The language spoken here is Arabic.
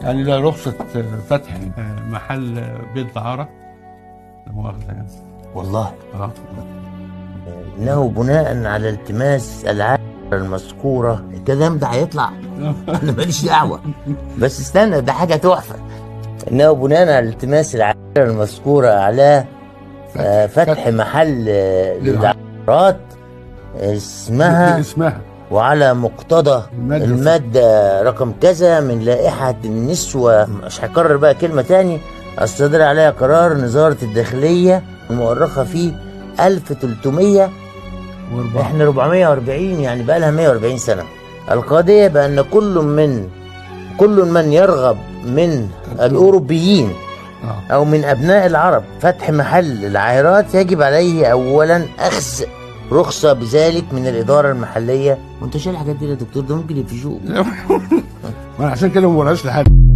يعني ده رخصة فتح محل بيت دعارة، لا مؤاخذة يعني. والله اه انه بناء على التماس العائلة المذكورة. الكلام ده هيطلع انا ماليش دعوة، بس استنى، ده حاجة تحفة. انه بناء على التماس العائلة المذكورة على فتح محل للعقارات اسمها اسمها وعلى مقتضى المادة رقم كذا من لائحة النسوة، مش هكرر بقى كلمة تاني، الصادر عليها قرار وزارة الداخلية المؤرخة فيه 1300 احنا 440، يعني بقى لها 140 سنة. القضية بأن كل من يرغب من الأوروبيين أو من أبناء العرب فتح محل العاهرات يجب عليه أولا أخذ رخصة بذلك من الإدارة المحلية. وأنت شايل الحاجات دي يا دكتور؟ ده ممكن يفشوك. ما عشان كده ما بقولهاش لحد.